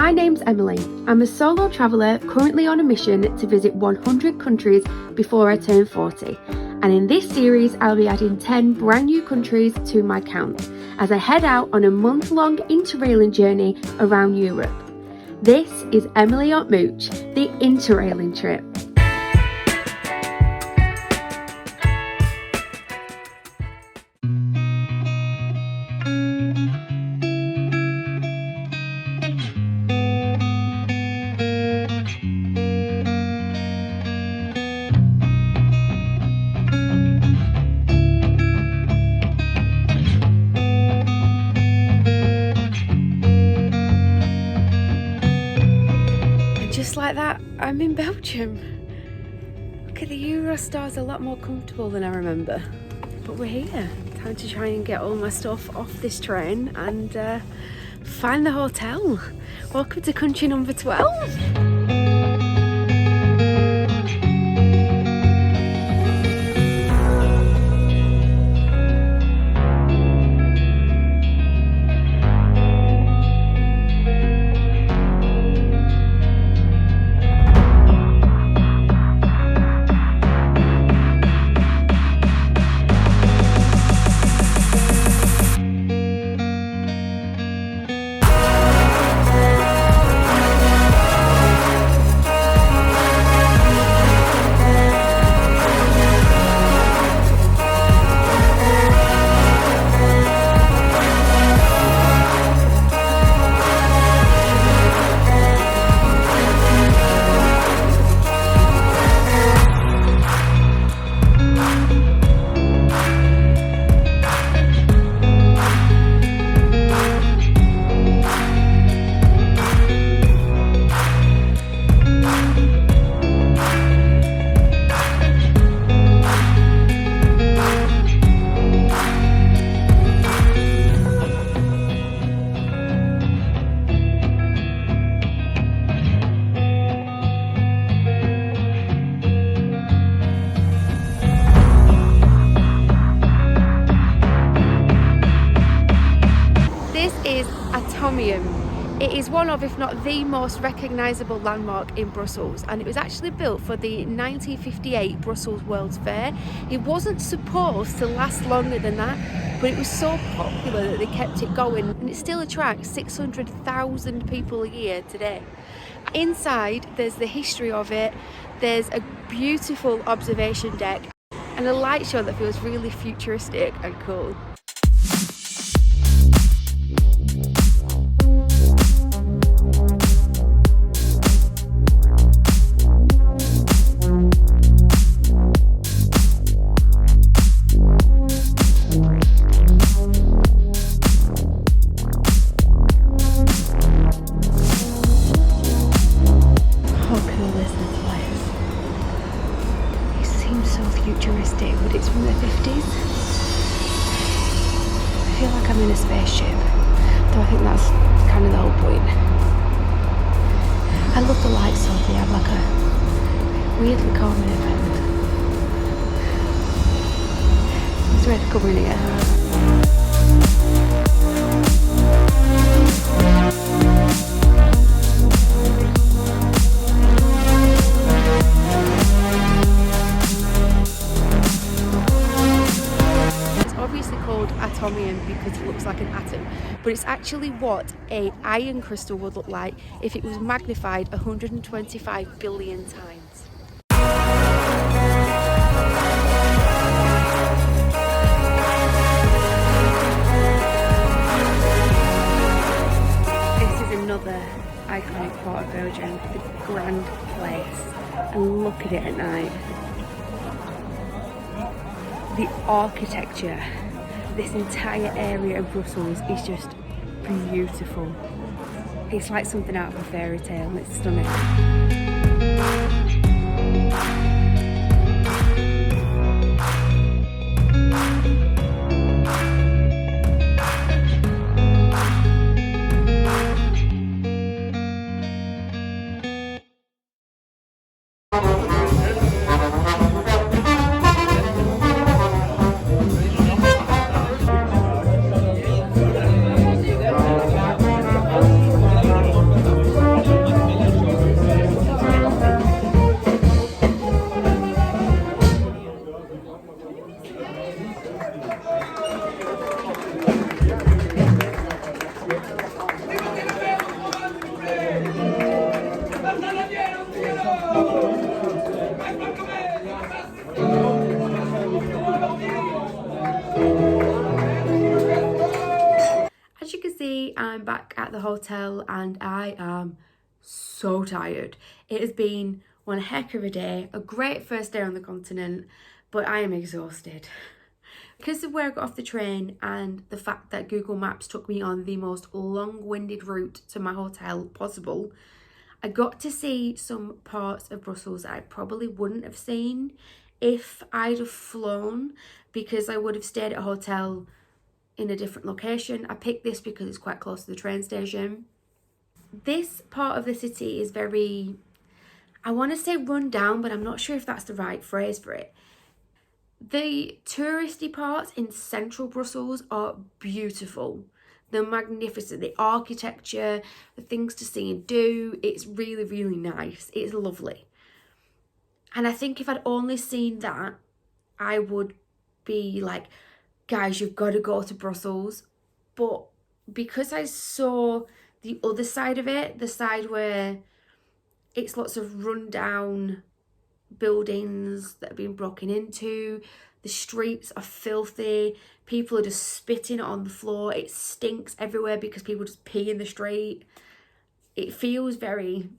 My name's Emily. I'm a solo traveller currently on a mission to visit 100 countries before I turn 40. And in this series, I'll be adding 10 brand new countries to my count as I head out on a month-long interrailing journey around Europe. This is Emily on Mooch, the interrailing trip. Just like that, I'm in Belgium. Look at the Eurostar's a lot more comfortable than I remember. But we're here. Time to try and get all my stuff off this train and find the hotel. Welcome to country number 12. It is one of, if not the most recognisable landmark in Brussels, and it was actually built for the 1958 Brussels World's Fair. It wasn't supposed to last longer than that, but it was so popular that they kept it going, and it still attracts 600,000 people a year today. Inside, there's the history of it, there's a beautiful observation deck, and a light show that feels really futuristic and cool. Futuristic, but it's from the 50s. I feel like I'm in a spaceship, though I think that's kind of the whole point. I love the lights though, they have like a weirdly calming effect. It's worth covering it. Because it looks like an atom, but it's actually what an iron crystal would look like if it was magnified 125 billion times. This is another iconic part of Belgium, the Grand Place, and look at it at night. The architecture. This entire area of Brussels is just beautiful. It's like something out of a fairy tale and it's stunning. the hotel and I am so tired. It has been one heck of a day, a great first day on the continent, but I am exhausted. Because of where I got off the train and the fact that Google Maps took me on the most long-winded route to my hotel possible, I got to see some parts of Brussels that I probably wouldn't have seen if I'd have flown, because I would have stayed at a hotel in a different location. I picked this because it's quite close to the train station. This part of the city is very, I want to say run down, but I'm not sure if that's the right phrase for it. The touristy parts in central Brussels are beautiful. They're magnificent. The architecture, the things to see and do, it's really, really nice. It's lovely. And I think if I'd only seen that, I would be like, guys, you've got to go to Brussels. But because I saw the other side of it, the side where it's lots of rundown buildings that have been broken into, the streets are filthy, people are just spitting on the floor, it stinks everywhere because people just pee in the street. It feels very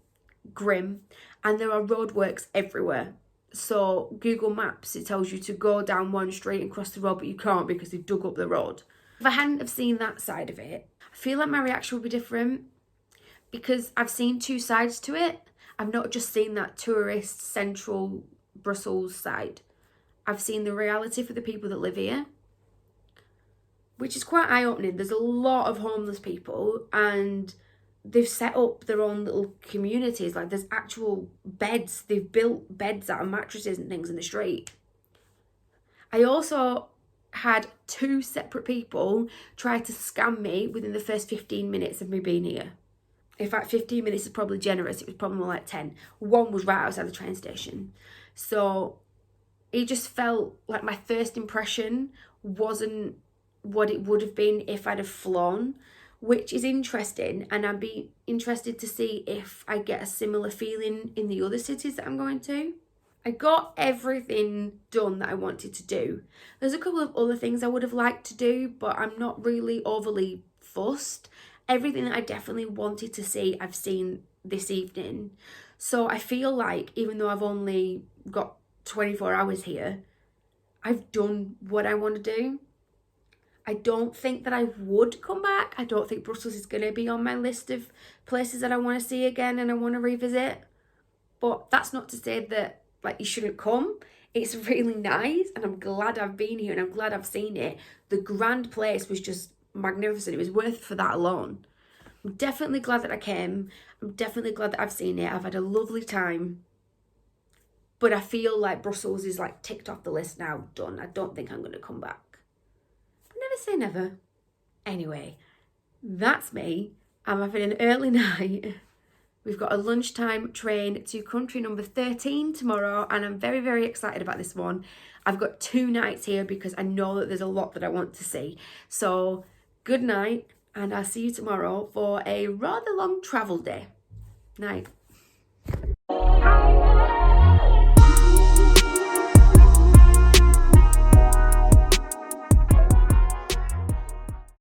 grim, and there are roadworks everywhere. So Google Maps, it tells you to go down one street and cross the road, but you can't because they've dug up the road. If I hadn't have seen that side of it, I feel like my reaction would be different, because I've seen two sides to it. I've not just seen that tourist central Brussels side. I've seen the reality for the people that live here, which is quite eye-opening. There's a lot of homeless people and they've set up their own little communities. Like, there's actual beds. They've built beds out of mattresses and things in the street. I also had two separate people try to scam me within the first 15 minutes of me being here. In fact, 15 minutes is probably generous. It was probably more like 10. One was right outside the train station. So it just felt like my first impression wasn't what it would have been if I'd have flown, which is interesting. And I'd be interested to see if I get a similar feeling in the other cities that I'm going to. I got everything done that I wanted to do. There's a couple of other things I would have liked to do, but I'm not really overly fussed. Everything that I definitely wanted to see, I've seen this evening. So I feel like, even though I've only got 24 hours here, I've done what I want to do. I don't think that I would come back. I don't think Brussels is going to be on my list of places that I want to see again and I want to revisit. But that's not to say that, like, you shouldn't come. It's really nice and I'm glad I've been here and I'm glad I've seen it. The grand place was just magnificent. It was worth it for that alone. I'm definitely glad that I came. I'm definitely glad that I've seen it. I've had a lovely time. But I feel like Brussels is like ticked off the list now, done. I don't think I'm going to come back. But never say never. Anyway, that's me. I'm having an early night. We've got a lunchtime train to country number 13 tomorrow, and I'm very, very excited about this one. I've got 2 nights here because I know that there's a lot that I want to see. So good night, and I'll see you tomorrow for a rather long travel day. Night.